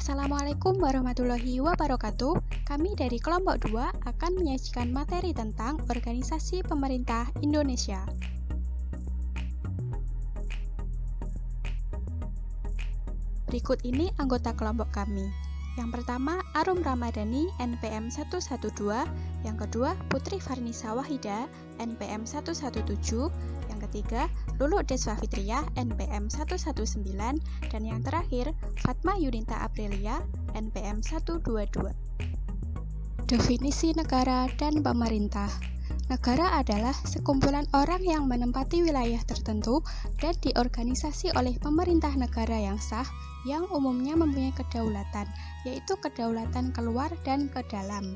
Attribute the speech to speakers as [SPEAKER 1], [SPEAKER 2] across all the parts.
[SPEAKER 1] Assalamualaikum warahmatullahi wabarakatuh. Kami dari kelompok 2 akan menyajikan materi tentang organisasi pemerintah Indonesia. Berikut ini anggota kelompok kami. Yang pertama, Arum Ramadhani, NPM 112. Yang kedua, Putri Farnisa Wahida, NPM 117. Yang ketiga, Lulu Deswa Fitriah, NPM 119. Dan yang terakhir, Fatma Yunita Aprilia, NPM 122. Definisi negara dan pemerintah. Negara adalah sekumpulan orang yang menempati wilayah tertentu dan diorganisasi oleh pemerintah negara yang sah, yang umumnya mempunyai kedaulatan, yaitu kedaulatan keluar dan ke dalam.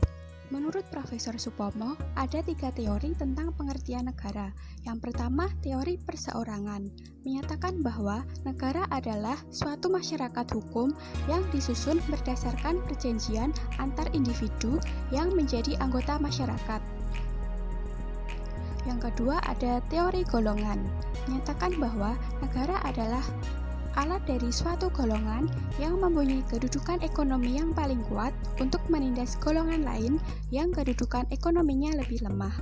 [SPEAKER 1] Menurut Profesor Supomo, ada 3 teori tentang pengertian negara. Yang pertama, teori perseorangan, menyatakan bahwa negara adalah suatu masyarakat hukum yang disusun berdasarkan perjanjian antar individu yang menjadi anggota masyarakat. Yang kedua, ada teori golongan, menyatakan bahwa negara adalah alat dari suatu golongan yang mempunyai kedudukan ekonomi yang paling kuat untuk menindas golongan lain yang kedudukan ekonominya lebih lemah.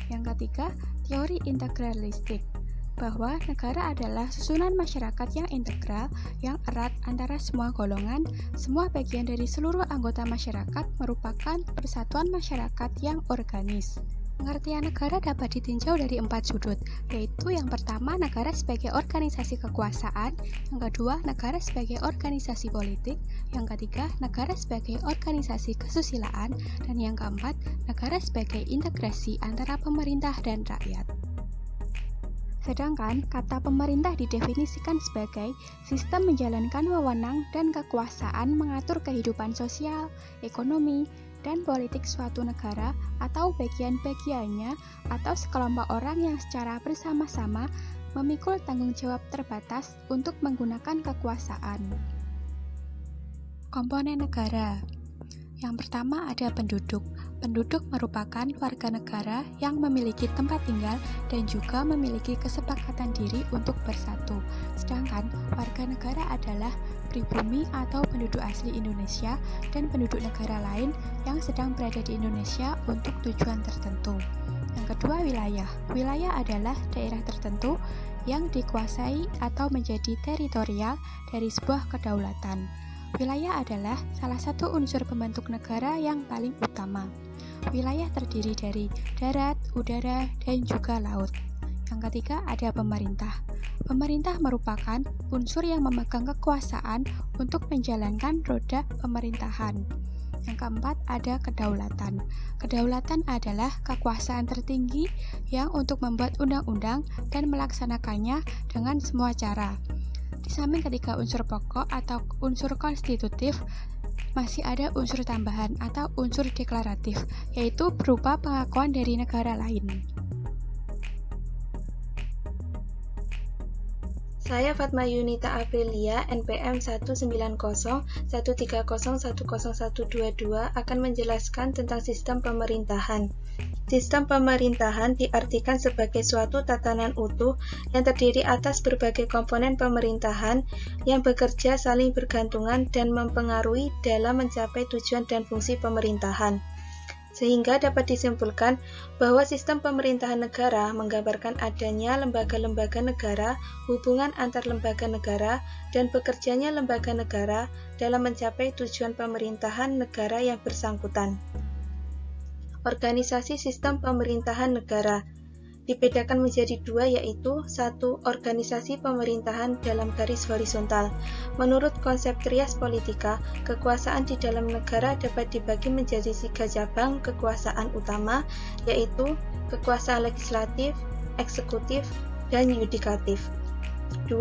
[SPEAKER 1] Yang ketiga, teori integralistik, bahwa negara adalah susunan masyarakat yang integral, yang erat antara semua golongan, semua bagian dari seluruh anggota masyarakat merupakan persatuan masyarakat yang organis. Pengertian negara dapat ditinjau dari 4 sudut, yaitu yang pertama, negara sebagai organisasi kekuasaan, yang kedua, negara sebagai organisasi politik, yang ketiga, negara sebagai organisasi kesusilaan, dan yang keempat, negara sebagai integrasi antara pemerintah dan rakyat. Sedangkan kata pemerintah didefinisikan sebagai sistem menjalankan wewenang dan kekuasaan mengatur kehidupan sosial, ekonomi, dan politik suatu negara atau bagian-bagiannya atau sekelompok orang yang secara bersama-sama memikul tanggung jawab terbatas untuk menggunakan kekuasaan. Komponen negara. Yang pertama ada penduduk. Penduduk merupakan warga negara yang memiliki tempat tinggal dan juga memiliki kesepakatan diri untuk bersatu. Sedangkan warga negara adalah pribumi atau penduduk asli Indonesia dan penduduk negara lain yang sedang berada di Indonesia untuk tujuan tertentu. Yang kedua, wilayah. Wilayah adalah daerah tertentu yang dikuasai atau menjadi teritorial dari sebuah kedaulatan. Wilayah adalah salah satu unsur pembentuk negara yang paling utama. Wilayah terdiri dari darat, udara, dan juga laut. Yang ketiga ada pemerintah. Pemerintah merupakan unsur yang memegang kekuasaan untuk menjalankan roda pemerintahan. Yang keempat ada kedaulatan. Kedaulatan adalah kekuasaan tertinggi yang untuk membuat undang-undang dan melaksanakannya dengan semua cara. Di samping ketiga unsur pokok atau unsur konstitutif, masih ada unsur tambahan atau unsur deklaratif, yaitu berupa pengakuan dari negara lain.
[SPEAKER 2] Saya Fatma Yunita Aprilia, NPM 19013010122 akan menjelaskan tentang sistem pemerintahan. Sistem pemerintahan diartikan sebagai suatu tatanan utuh yang terdiri atas berbagai komponen pemerintahan yang bekerja saling bergantungan dan mempengaruhi dalam mencapai tujuan dan fungsi pemerintahan. Sehingga dapat disimpulkan bahwa sistem pemerintahan negara menggambarkan adanya lembaga-lembaga negara, hubungan antar lembaga negara, dan bekerjanya lembaga negara dalam mencapai tujuan pemerintahan negara yang bersangkutan. Organisasi sistem pemerintahan negara dibedakan menjadi 2, yaitu 1. Organisasi pemerintahan dalam garis horizontal. Menurut konsep Trias Politika, kekuasaan di dalam negara dapat dibagi menjadi 3 cabang kekuasaan utama, yaitu kekuasaan legislatif, eksekutif, dan yudikatif. 2.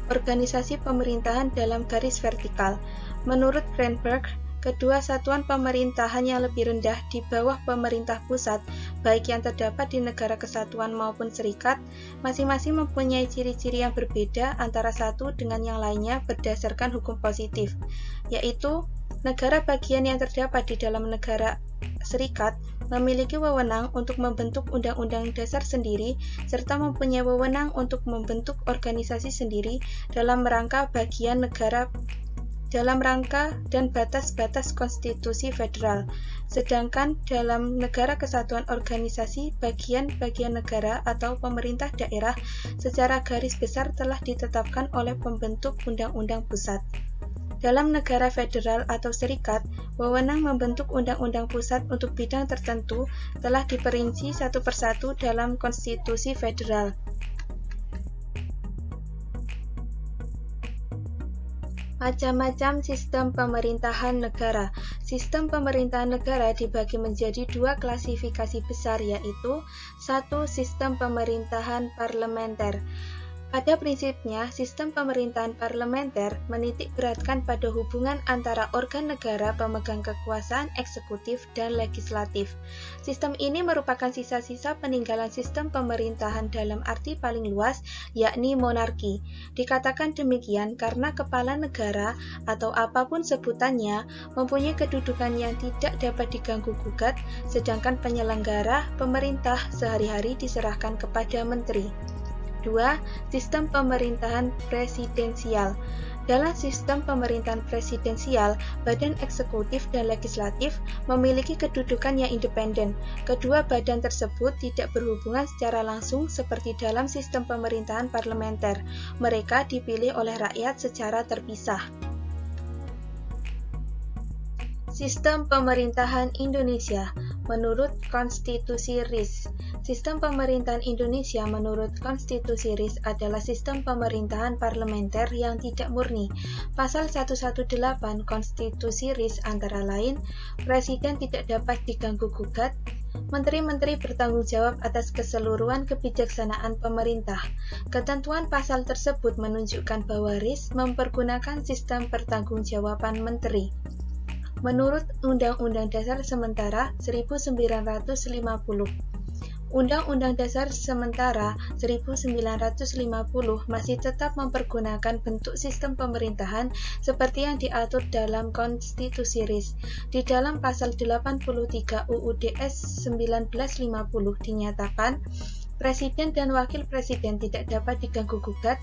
[SPEAKER 2] Organisasi pemerintahan dalam garis vertikal. Menurut Greenberg, kedua satuan pemerintahan yang lebih rendah di bawah pemerintah pusat, baik yang terdapat di negara kesatuan maupun serikat, masing-masing mempunyai ciri-ciri yang berbeda antara satu dengan yang lainnya berdasarkan hukum positif, yaitu negara bagian yang terdapat di dalam negara serikat memiliki wewenang untuk membentuk undang-undang dasar sendiri serta mempunyai wewenang untuk membentuk organisasi sendiri dalam rangka bagian negara dalam rangka dan batas-batas konstitusi federal. Sedangkan dalam negara kesatuan organisasi, bagian-bagian negara atau pemerintah daerah secara garis besar telah ditetapkan oleh pembentuk undang-undang pusat. Dalam negara federal atau serikat, wewenang membentuk undang-undang pusat untuk bidang tertentu telah diperinci satu persatu dalam konstitusi federal. Macam-macam sistem pemerintahan negara. Sistem pemerintahan negara dibagi menjadi dua klasifikasi besar, yaitu 1. Sistem pemerintahan parlementer. Pada prinsipnya, sistem pemerintahan parlementer menitikberatkan pada hubungan antara organ negara pemegang kekuasaan eksekutif dan legislatif. Sistem ini merupakan sisa-sisa peninggalan sistem pemerintahan dalam arti paling luas, yakni monarki. Dikatakan demikian karena kepala negara atau apapun sebutannya mempunyai kedudukan yang tidak dapat diganggu-gugat, sedangkan penyelenggara pemerintah sehari-hari diserahkan kepada menteri. 2. Sistem pemerintahan presidensial. Dalam sistem pemerintahan presidensial, badan eksekutif dan legislatif memiliki kedudukan yang independen. Kedua badan tersebut tidak berhubungan secara langsung seperti dalam sistem pemerintahan parlementer. Mereka dipilih oleh rakyat secara terpisah. Sistem pemerintahan Indonesia menurut Konstitusi RIS. Sistem pemerintahan Indonesia menurut Konstitusi RIS adalah sistem pemerintahan parlementer yang tidak murni. Pasal 118 Konstitusi RIS antara lain, Presiden tidak dapat diganggu-gugat, Menteri-menteri bertanggung jawab atas keseluruhan kebijaksanaan pemerintah. Ketentuan pasal tersebut menunjukkan bahwa RIS mempergunakan sistem pertanggungjawaban menteri. Menurut Undang-Undang Dasar Sementara 1950, Undang-Undang Dasar Sementara 1950 masih tetap mempergunakan bentuk sistem pemerintahan seperti yang diatur dalam Konstitusi RIS. Di dalam pasal 83 UUDS 1950 dinyatakan, Presiden dan Wakil Presiden tidak dapat diganggu-gugat,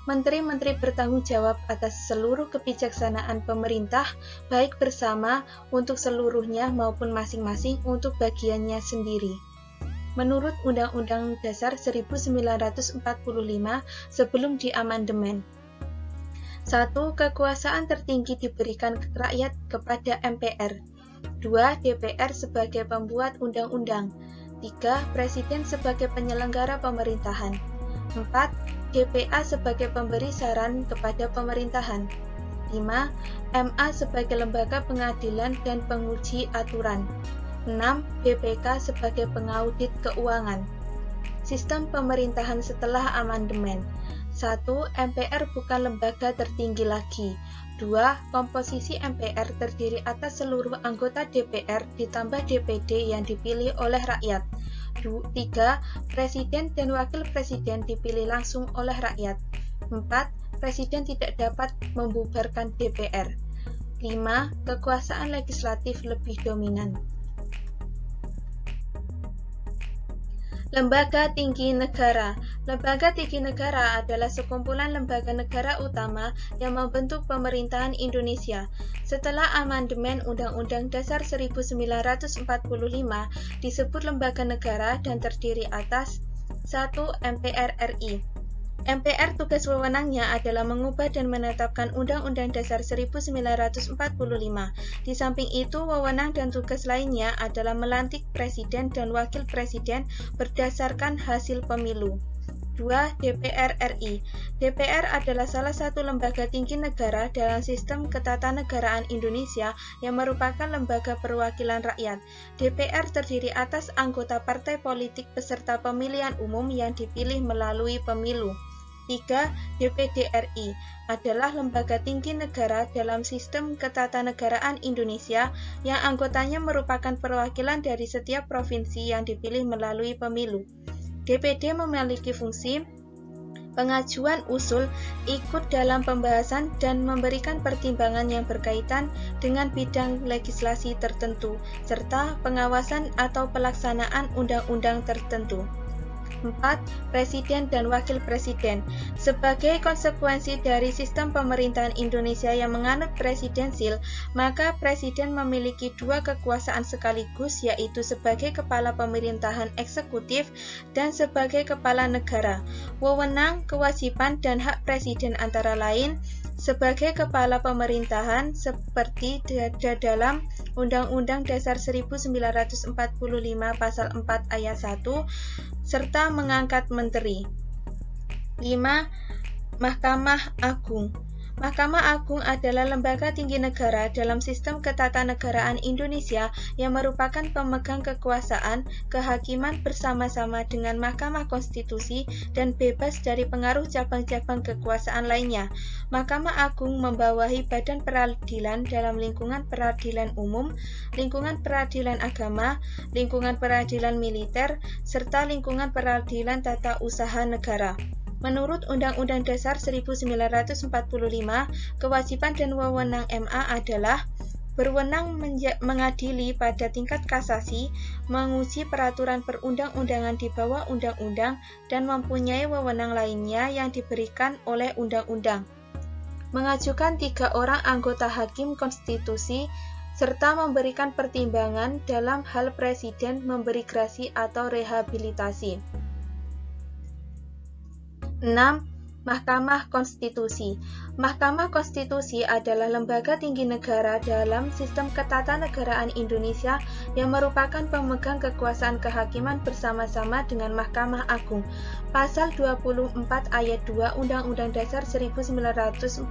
[SPEAKER 2] Menteri-menteri bertanggung jawab atas seluruh kebijaksanaan pemerintah, baik bersama untuk seluruhnya maupun masing-masing untuk bagiannya sendiri. Menurut Undang-Undang Dasar 1945 sebelum diamandemen. 1. Kekuasaan tertinggi diberikan rakyat kepada MPR. 2. DPR sebagai pembuat undang-undang. 3. Presiden sebagai penyelenggara pemerintahan. 4. DPA sebagai pemberi saran kepada pemerintahan. 5. MA sebagai lembaga pengadilan dan penguji aturan. 6. BPK sebagai pengaudit keuangan. Sistem pemerintahan setelah amandemen. 1. MPR bukan lembaga tertinggi lagi. 2. Komposisi MPR terdiri atas seluruh anggota DPR ditambah DPD yang dipilih oleh rakyat. 3. Presiden dan Wakil Presiden dipilih langsung oleh rakyat. 4. Presiden tidak dapat membubarkan DPR. 5. Kekuasaan legislatif lebih dominan. Lembaga Tinggi Negara. Lembaga Tinggi Negara adalah sekumpulan lembaga negara utama yang membentuk pemerintahan Indonesia. Setelah amandemen Undang-Undang Dasar 1945 disebut lembaga negara dan terdiri atas 1. MPR RI. MPR tugas wewenangnya adalah mengubah dan menetapkan Undang-Undang Dasar 1945. Di samping itu, wewenang dan tugas lainnya adalah melantik Presiden dan Wakil Presiden berdasarkan hasil pemilu. 2. DPR RI. DPR adalah salah satu lembaga tinggi negara dalam sistem ketatanegaraan Indonesia yang merupakan lembaga perwakilan rakyat. DPR terdiri atas anggota partai politik peserta pemilihan umum yang dipilih melalui pemilu. 3. DPD RI adalah lembaga tinggi negara dalam sistem ketatanegaraan Indonesia yang anggotanya merupakan perwakilan dari setiap provinsi yang dipilih melalui pemilu. DPD memiliki fungsi pengajuan usul, ikut dalam pembahasan, dan memberikan pertimbangan yang berkaitan dengan bidang legislasi tertentu, serta pengawasan atau pelaksanaan undang-undang tertentu. 4. Presiden dan Wakil Presiden. Sebagai konsekuensi dari sistem pemerintahan Indonesia yang menganut presidensil, maka Presiden memiliki dua kekuasaan sekaligus, yaitu sebagai kepala pemerintahan eksekutif dan sebagai kepala negara. Wewenang, kewajiban, dan hak Presiden antara lain sebagai kepala pemerintahan seperti dalam Undang-Undang Dasar 1945 Pasal 4 Ayat 1 serta mengangkat menteri. 5. Mahkamah Agung. Mahkamah Agung adalah lembaga tinggi negara dalam sistem ketatanegaraan Indonesia yang merupakan pemegang kekuasaan kehakiman bersama-sama dengan Mahkamah Konstitusi dan bebas dari pengaruh cabang-cabang kekuasaan lainnya. Mahkamah Agung membawahi badan peradilan dalam lingkungan peradilan umum, lingkungan peradilan agama, lingkungan peradilan militer, serta lingkungan peradilan tata usaha negara. Menurut Undang-Undang Dasar 1945, kewajiban dan wewenang MA adalah berwenang mengadili pada tingkat kasasi, menguji peraturan perundang-undangan di bawah undang-undang, dan mempunyai wewenang lainnya yang diberikan oleh undang-undang. Mengajukan 3 orang anggota Hakim Konstitusi, serta memberikan pertimbangan dalam hal Presiden memberi grasi atau rehabilitasi. 6. Mahkamah Konstitusi. Mahkamah Konstitusi adalah lembaga tinggi negara dalam sistem ketatanegaraan Indonesia yang merupakan pemegang kekuasaan kehakiman bersama-sama dengan Mahkamah Agung. Pasal 24 ayat 2 Undang-Undang Dasar 1945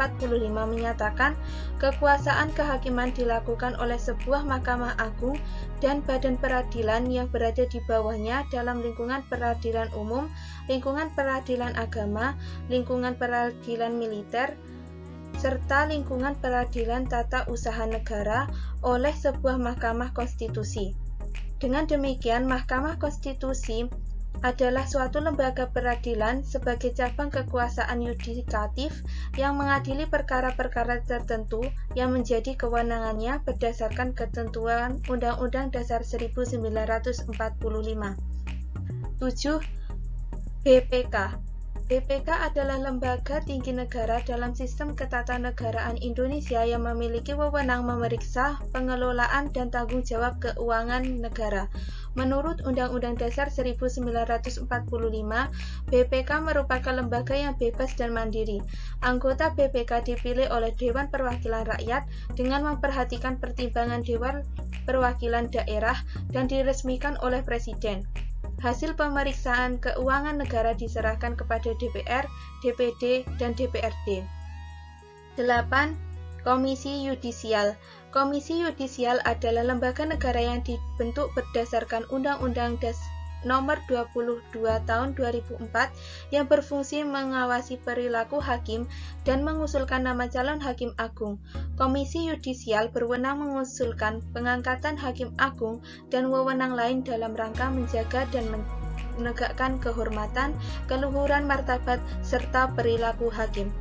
[SPEAKER 2] menyatakan kekuasaan kehakiman dilakukan oleh sebuah Mahkamah Agung dan badan peradilan yang berada di bawahnya dalam lingkungan peradilan umum, lingkungan peradilan agama, lingkungan peradilan militer, serta lingkungan peradilan tata usaha negara oleh sebuah Mahkamah Konstitusi. Dengan demikian, Mahkamah Konstitusi adalah suatu lembaga peradilan sebagai cabang kekuasaan yudikatif yang mengadili perkara-perkara tertentu yang menjadi kewenangannya berdasarkan ketentuan Undang-Undang Dasar 1945. 7. BPK. BPK adalah lembaga tinggi negara dalam sistem ketatanegaraan Indonesia yang memiliki wewenang memeriksa, pengelolaan, dan tanggung jawab keuangan negara. Menurut Undang-Undang Dasar 1945, BPK merupakan lembaga yang bebas dan mandiri. Anggota BPK dipilih oleh Dewan Perwakilan Rakyat dengan memperhatikan pertimbangan Dewan Perwakilan Daerah dan diresmikan oleh Presiden. Hasil pemeriksaan keuangan negara diserahkan kepada DPR, DPD, dan DPRD. 8. Komisi Yudisial. Komisi Yudisial adalah lembaga negara yang dibentuk berdasarkan Undang-Undang Nomor 22 Tahun 2004 yang berfungsi mengawasi perilaku hakim dan mengusulkan nama calon hakim agung. Komisi Yudisial berwenang mengusulkan pengangkatan hakim agung dan wewenang lain dalam rangka menjaga dan menegakkan kehormatan, keluhuran martabat, serta perilaku hakim.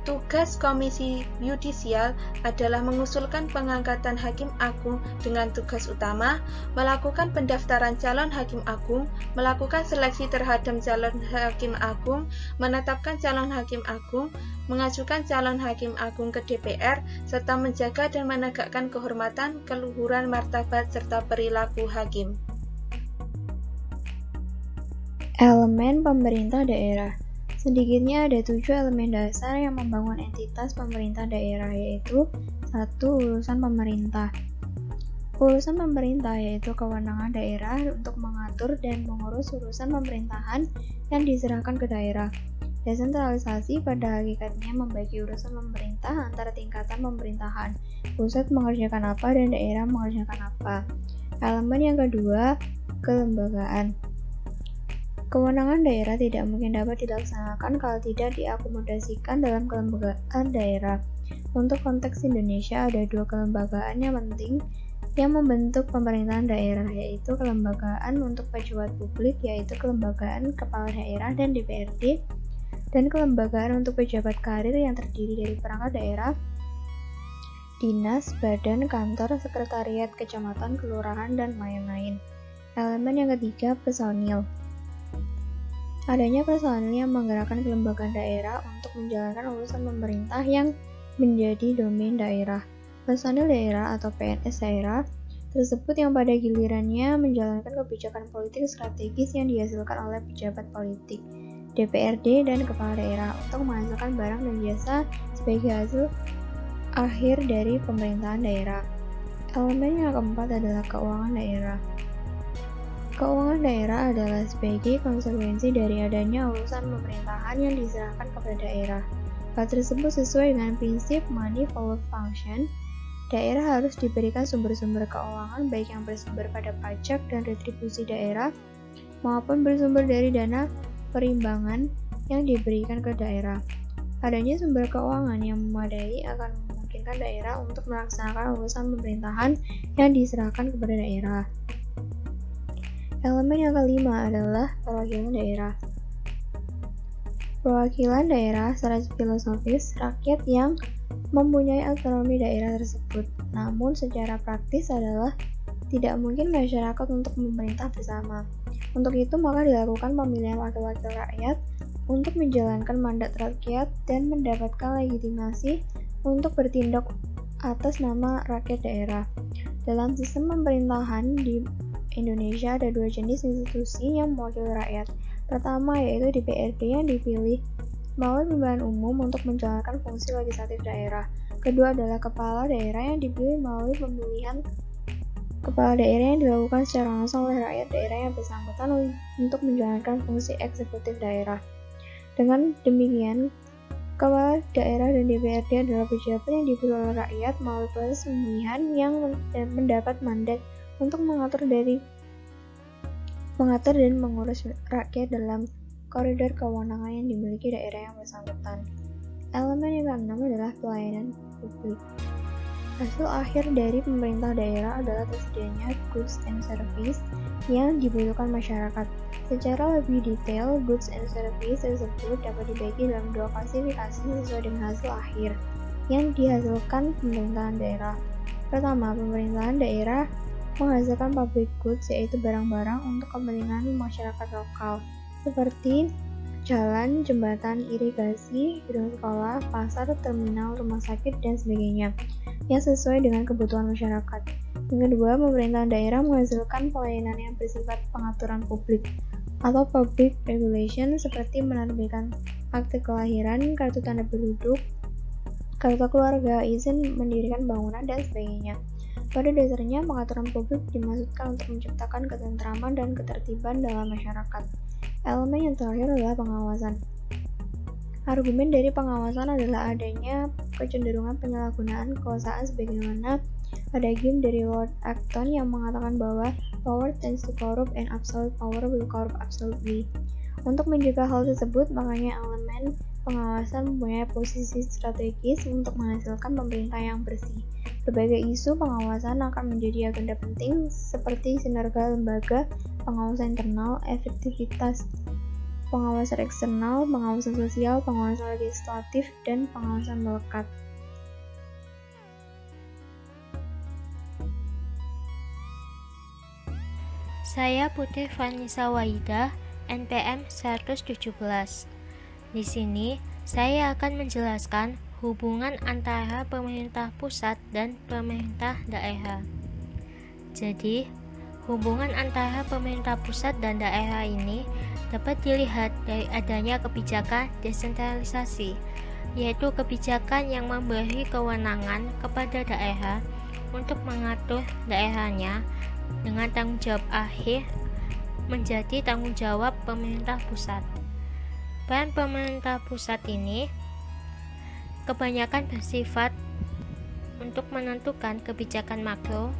[SPEAKER 2] Tugas Komisi Yudisial adalah mengusulkan pengangkatan hakim agung dengan tugas utama, melakukan pendaftaran calon hakim agung, melakukan seleksi terhadap calon hakim agung, menetapkan calon hakim agung, mengajukan calon hakim agung ke DPR, serta menjaga dan menegakkan kehormatan, keluhuran martabat, serta perilaku hakim.
[SPEAKER 3] Elemen pemerintah daerah. Sedikitnya ada 7 elemen dasar yang membangun entitas pemerintah daerah, yaitu 1. Urusan pemerintah. Urusan pemerintah yaitu kewenangan daerah untuk mengatur dan mengurus urusan pemerintahan yang diserahkan ke daerah. Desentralisasi pada hakikatnya membagi urusan pemerintah antara tingkatan pemerintahan. Pusat mengerjakan apa dan daerah mengerjakan apa. Elemen yang kedua, kelembagaan. Kewenangan daerah tidak mungkin dapat dilaksanakan kalau tidak diakomodasikan dalam kelembagaan daerah. Untuk konteks Indonesia ada 2 kelembagaan yang penting yang membentuk pemerintahan daerah, yaitu kelembagaan untuk pejabat publik, yaitu kelembagaan kepala daerah dan DPRD, dan kelembagaan untuk pejabat karir yang terdiri dari perangkat daerah, dinas, badan, kantor, sekretariat, kecamatan, kelurahan, dan lain-lain. Elemen yang ketiga, personil. adanya personil yang menggerakkan kelembagaan daerah untuk menjalankan urusan pemerintah yang menjadi domain daerah. Personil daerah atau PNS daerah tersebut yang pada gilirannya menjalankan kebijakan politik strategis yang dihasilkan oleh pejabat politik, DPRD, dan kepala daerah untuk menghasilkan barang dan jasa sebagai hasil akhir dari pemerintahan daerah. Elemen yang keempat adalah keuangan daerah. Keuangan daerah adalah sebagai konsekuensi dari adanya urusan pemerintahan yang diserahkan kepada daerah. Hal tersebut sesuai dengan prinsip money follows function. Daerah harus diberikan sumber-sumber keuangan baik yang bersumber pada pajak dan retribusi daerah maupun bersumber dari dana perimbangan yang diberikan ke daerah. Adanya sumber keuangan yang memadai akan memungkinkan daerah untuk melaksanakan urusan pemerintahan yang diserahkan kepada daerah. Elemen yang kelima adalah perwakilan daerah. Perwakilan daerah secara filosofis rakyat yang mempunyai otonomi daerah tersebut, namun secara praktis adalah tidak mungkin masyarakat untuk memerintah bersama. Untuk itu maka dilakukan pemilihan wakil-wakil rakyat untuk menjalankan mandat rakyat dan mendapatkan legitimasi untuk bertindak atas nama rakyat daerah. Dalam sistem pemerintahan di Indonesia ada dua jenis institusi yang mewakili rakyat. Pertama yaitu DPRD yang dipilih melalui pemilihan umum untuk menjalankan fungsi legislatif daerah. Kedua adalah kepala daerah yang dipilih melalui pemilihan kepala daerah yang dilakukan secara langsung oleh rakyat daerah yang bersangkutan untuk menjalankan fungsi eksekutif daerah. Dengan demikian, kepala daerah dan DPRD adalah pejabat yang dipilih oleh rakyat melalui proses pemilihan yang mendapat mandat untuk mengatur dan mengurus rakyat dalam koridor kewenangan yang dimiliki daerah yang bersangkutan. Elemen yang keenam adalah pelayanan publik. Hasil akhir dari pemerintah daerah adalah tersedianya goods and service yang dibutuhkan masyarakat. Secara lebih detail, goods and service tersebut dapat dibagi dalam dua klasifikasi sesuai dengan hasil akhir yang dihasilkan pemerintahan daerah. Pertama, pemerintahan daerah menghasilkan public goods yaitu barang-barang untuk kepentingan masyarakat lokal seperti jalan, jembatan, irigasi, gedung sekolah, pasar, terminal, rumah sakit, dan sebagainya yang sesuai dengan kebutuhan masyarakat. Yang kedua, pemerintahan daerah menghasilkan pelayanan yang bersifat pengaturan publik atau public regulation seperti menerbitkan akte kelahiran, kartu tanda penduduk, kartu keluarga, izin mendirikan bangunan, dan sebagainya. Pada dasarnya, pengaturan publik dimaksudkan untuk menciptakan ketentraman dan ketertiban dalam masyarakat. Elemen yang terakhir adalah pengawasan. Argumen dari pengawasan adalah adanya kecenderungan penyalahgunaan kekuasaan sebagaimana adagium dari Lord Acton yang mengatakan bahwa power tends to corrupt and absolute power will corrupt absolutely. Untuk mencegah hal tersebut, makanya elemen pengawasan mempunyai posisi strategis untuk menghasilkan pemerintah yang bersih. Berbagai isu pengawasan akan menjadi agenda penting seperti sinergi lembaga, pengawasan internal, efektivitas pengawasan eksternal, pengawasan sosial, pengawasan legislatif, dan pengawasan melekat.
[SPEAKER 4] Saya Putri Vanessa Waidah, NPM 117. Di sini, saya akan menjelaskan hubungan antara pemerintah pusat dan pemerintah daerah. Jadi, hubungan antara pemerintah pusat dan daerah ini dapat dilihat dari adanya kebijakan desentralisasi, yaitu kebijakan yang memberi kewenangan kepada daerah untuk mengatur daerahnya dengan tanggung jawab akhir menjadi tanggung jawab pemerintah pusat. Peran pemerintah pusat ini kebanyakan bersifat untuk menentukan kebijakan makro,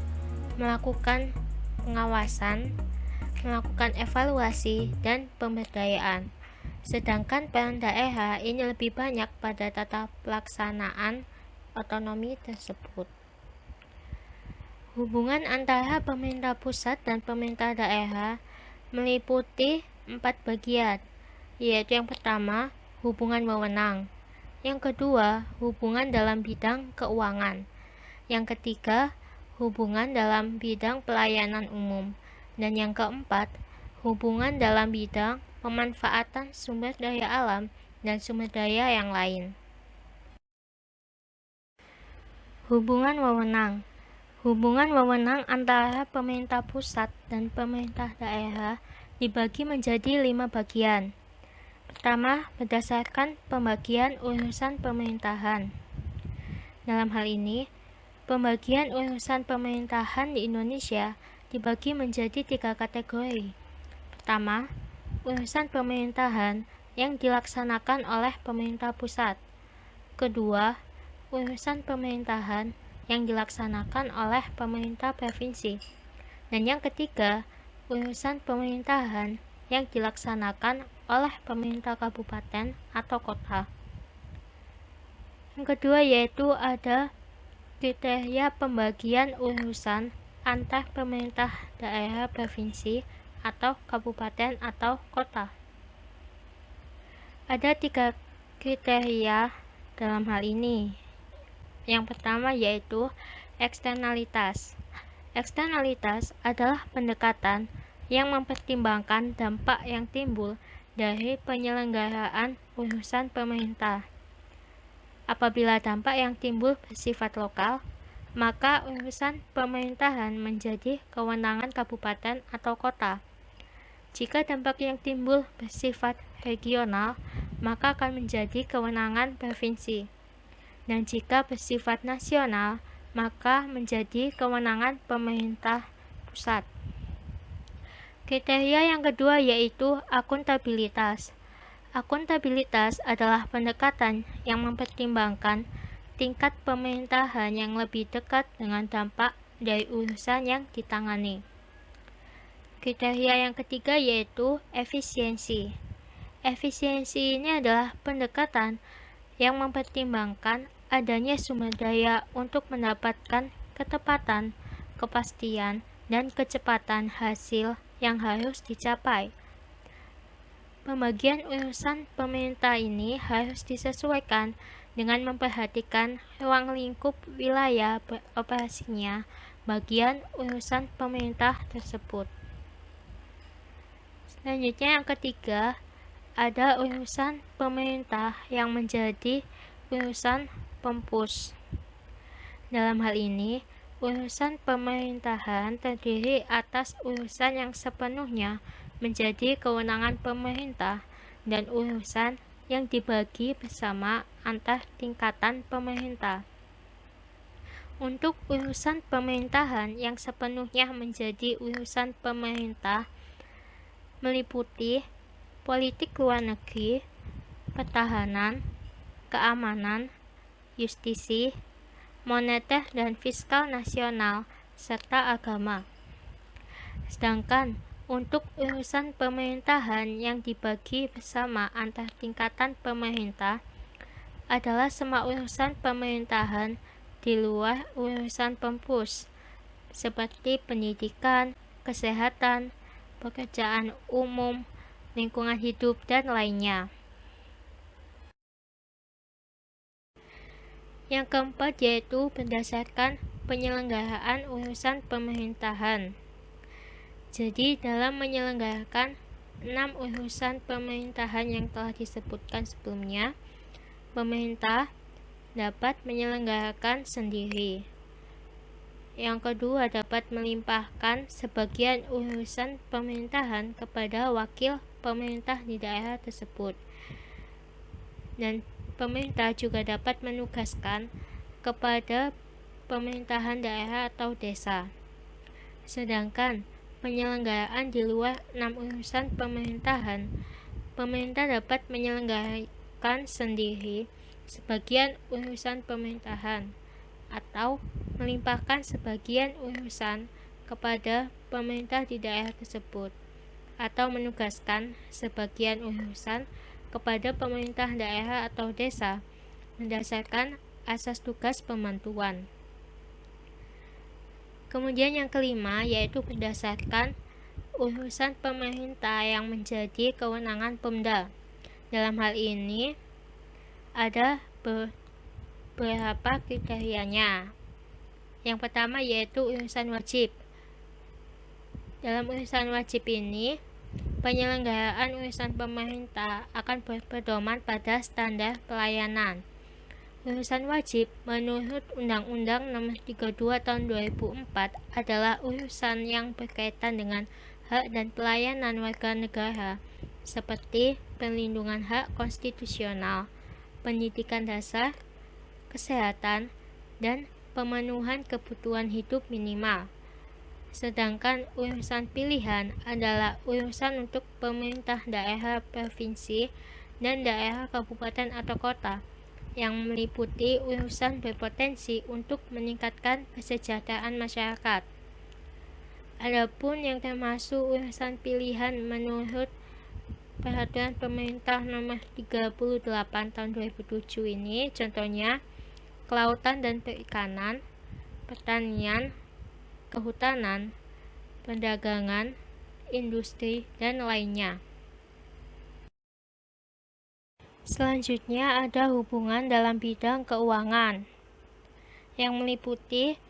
[SPEAKER 4] melakukan pengawasan, melakukan evaluasi, dan pemberdayaan. Sedangkan peran daerah ini lebih banyak pada tata pelaksanaan otonomi tersebut. Hubungan antara pemerintah pusat dan pemerintah daerah meliputi 4 bagian, yaitu yang pertama, hubungan wewenang. Yang kedua, hubungan dalam bidang keuangan. Yang ketiga, hubungan dalam bidang pelayanan umum. Dan yang keempat, hubungan dalam bidang pemanfaatan sumber daya alam dan sumber daya yang lain. Hubungan wewenang. Hubungan wewenang antara pemerintah pusat dan pemerintah daerah dibagi menjadi 5 bagian. Pertama, berdasarkan pembagian urusan pemerintahan. Dalam hal ini, pembagian urusan pemerintahan di Indonesia dibagi menjadi 3 kategori. Pertama, urusan pemerintahan yang dilaksanakan oleh pemerintah pusat. Kedua, urusan pemerintahan yang dilaksanakan oleh pemerintah provinsi. Dan yang ketiga, urusan pemerintahan yang dilaksanakan oleh pemerintah kabupaten atau kota. Yang kedua yaitu ada kriteria pembagian urusan antar pemerintah daerah provinsi atau kabupaten atau kota. Ada 3 kriteria dalam hal ini. Yang pertama yaitu eksternalitas. Eksternalitas adalah pendekatan yang mempertimbangkan dampak yang timbul dari penyelenggaraan urusan pemerintah. Apabila dampak yang timbul bersifat lokal, maka urusan pemerintahan menjadi kewenangan kabupaten atau kota. Jika dampak yang timbul bersifat regional, maka akan menjadi kewenangan provinsi. Dan jika bersifat nasional, maka menjadi kewenangan pemerintah pusat. Kriteria yang kedua yaitu akuntabilitas. Akuntabilitas adalah pendekatan yang mempertimbangkan tingkat pemerintahan yang lebih dekat dengan dampak dari urusan yang ditangani. Kriteria yang ketiga yaitu efisiensi. Efisiensi ini adalah pendekatan yang mempertimbangkan adanya sumber daya untuk mendapatkan ketepatan, kepastian, dan kecepatan hasil yang harus dicapai. Pembagian urusan pemerintah ini harus disesuaikan dengan memperhatikan ruang lingkup wilayah beroperasinya bagian urusan pemerintah tersebut. Selanjutnya yang ketiga, ada urusan pemerintah yang menjadi urusan pempus. Dalam hal ini, urusan pemerintahan terdiri atas urusan yang sepenuhnya menjadi kewenangan pemerintah dan urusan yang dibagi bersama antar tingkatan pemerintah. Untuk urusan pemerintahan yang sepenuhnya menjadi urusan pemerintah meliputi politik luar negeri, pertahanan, keamanan, justisi, moneter dan fiskal nasional, serta agama. Sedangkan untuk urusan pemerintahan yang dibagi bersama antar tingkatan pemerintah adalah semua urusan pemerintahan di luar urusan pempus, seperti pendidikan, kesehatan, pekerjaan umum, lingkungan hidup, dan lainnya. Yang keempat yaitu berdasarkan penyelenggaraan urusan pemerintahan. Jadi dalam menyelenggarakan 6 urusan pemerintahan yang telah disebutkan sebelumnya, pemerintah dapat menyelenggarakan sendiri. Yang kedua, dapat melimpahkan sebagian urusan pemerintahan kepada wakil pemerintah di daerah tersebut. Dan pemerintah juga dapat menugaskan kepada pemerintahan daerah atau desa. Sedangkan penyelenggaraan di luar 6 urusan pemerintahan, pemerintah dapat menyelenggarakan sendiri sebagian urusan pemerintahan atau melimpahkan sebagian urusan kepada pemerintah di daerah tersebut atau menugaskan sebagian urusan kepada pemerintah daerah atau desa berdasarkan asas tugas pembantuan. Kemudian yang kelima yaitu berdasarkan urusan pemerintah yang menjadi kewenangan Pemda. Dalam hal ini ada beberapa kriterianya. Yang pertama yaitu urusan wajib. Dalam urusan wajib ini, Penyelenggaraan urusan pemerintah akan berpedoman pada standar pelayanan. Urusan wajib menurut Undang-Undang Nomor 32 Tahun 2004 adalah urusan yang berkaitan dengan hak dan pelayanan warga negara, seperti perlindungan hak konstitusional, pendidikan dasar, kesehatan, dan pemenuhan kebutuhan hidup minimal. Sedangkan urusan pilihan adalah urusan untuk pemerintah daerah provinsi dan daerah kabupaten atau kota, yang meliputi urusan berpotensi untuk meningkatkan kesejahteraan masyarakat. Adapun yang termasuk urusan pilihan menurut Peraturan Pemerintah Nomor 38 Tahun 2007 ini, contohnya kelautan dan perikanan, pertanian, kehutanan, perdagangan, industri, dan lainnya. Selanjutnya ada hubungan dalam bidang keuangan, yang meliputi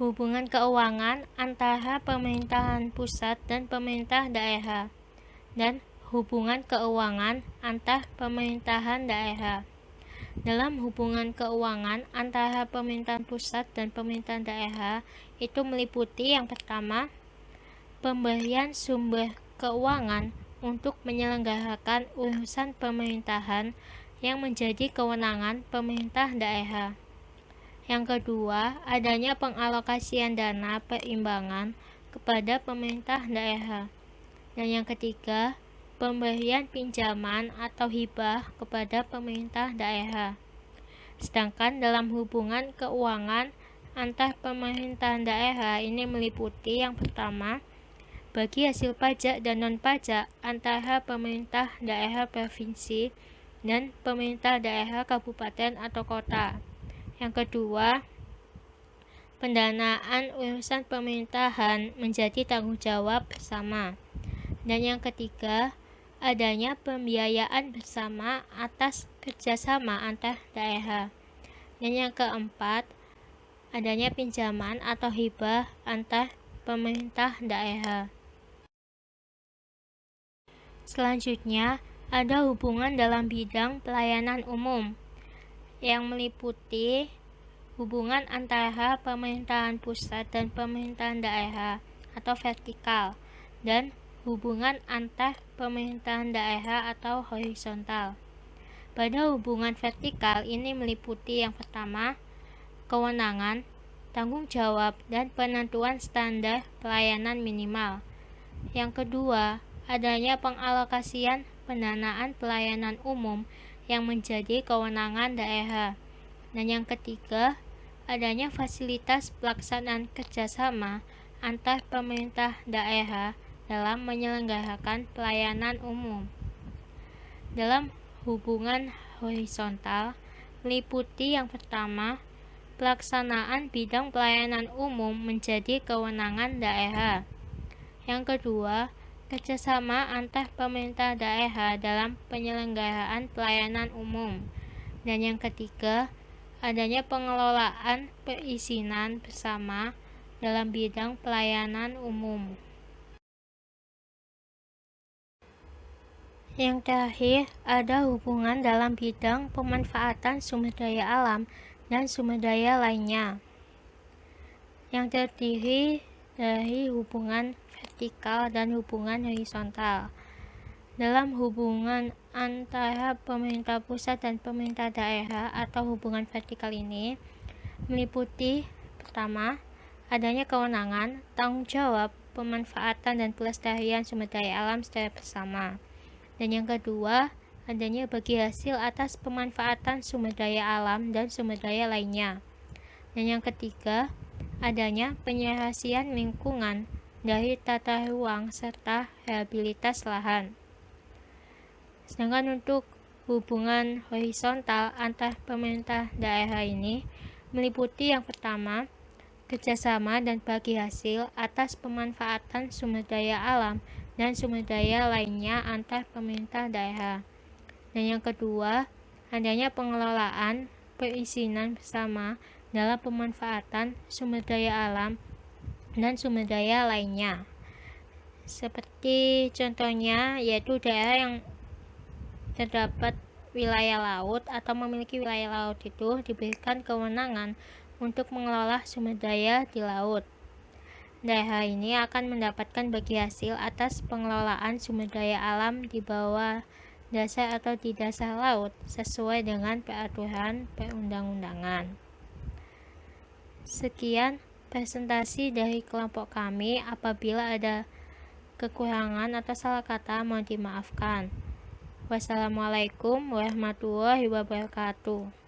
[SPEAKER 4] hubungan keuangan antara pemerintahan pusat dan pemerintah daerah, dan hubungan keuangan antar pemerintahan daerah. Dalam hubungan keuangan antara pemerintahan pusat dan pemerintahan daerah itu meliputi yang pertama, pemberian sumber keuangan untuk menyelenggarakan urusan pemerintahan yang menjadi kewenangan pemerintah daerah. Yang kedua, adanya pengalokasian dana perimbangan kepada pemerintah daerah. Dan yang ketiga, pemberian pinjaman atau hibah kepada pemerintah daerah. Sedangkan dalam hubungan keuangan antar pemerintahan daerah ini meliputi yang pertama, bagi hasil pajak dan non-pajak antara pemerintah daerah provinsi dan pemerintah daerah kabupaten atau kota. Yang kedua, pendanaan urusan pemerintahan menjadi tanggung jawab bersama. Dan yang ketiga, adanya pembiayaan bersama atas kerjasama antar daerah. Dan yang keempat, adanya pinjaman atau hibah antar pemerintah daerah. Selanjutnya, ada hubungan dalam bidang pelayanan umum, yang meliputi hubungan antara pemerintahan pusat dan pemerintahan daerah atau vertikal, dan hubungan antar pemerintahan daerah atau horizontal. Pada hubungan vertikal ini meliputi yang pertama, kewenangan, tanggung jawab, dan penentuan standar pelayanan minimal. Yang kedua, adanya pengalokasian pendanaan pelayanan umum yang menjadi kewenangan daerah. Dan yang ketiga, adanya fasilitas pelaksanaan kerjasama antar pemerintah daerah dalam menyelenggarakan pelayanan umum. Dalam hubungan horizontal, meliputi yang pertama, pelaksanaan bidang pelayanan umum menjadi kewenangan daerah. Yang kedua, kerjasama antar pemerintah daerah dalam penyelenggaraan pelayanan umum. Dan yang ketiga, adanya pengelolaan perizinan bersama dalam bidang pelayanan umum. Yang terakhir, ada hubungan dalam bidang pemanfaatan sumber daya alam dan sumber daya lainnya, yang terdiri dari hubungan vertikal dan hubungan horizontal. Dalam hubungan antara pemerintah pusat dan pemerintah daerah atau hubungan vertikal ini meliputi pertama, adanya kewenangan, tanggung jawab, pemanfaatan dan pelestarian sumber daya alam secara bersama. Dan yang kedua, adanya bagi hasil atas pemanfaatan sumber daya alam dan sumber daya lainnya. Dan yang ketiga, adanya penyelesaian lingkungan dari tata ruang serta rehabilitas lahan. Sedangkan untuk hubungan horizontal antar pemerintah daerah ini meliputi yang pertama, kerjasama dan bagi hasil atas pemanfaatan sumber daya alam dan sumber daya lainnya antar pemerintah daerah. Dan yang kedua, adanya pengelolaan perizinan bersama dalam pemanfaatan sumber daya alam dan sumber daya lainnya. Seperti contohnya yaitu daerah yang terdapat wilayah laut atau memiliki wilayah laut itu diberikan kewenangan untuk mengelola sumber daya di laut. Daerah ini akan mendapatkan bagi hasil atas pengelolaan sumber daya alam di bawah dasar atau di dasar laut sesuai dengan peraturan perundang-undangan. Sekian presentasi dari kelompok kami. Apabila ada kekurangan atau salah kata mohon dimaafkan. Wassalamualaikum warahmatullahi wabarakatuh.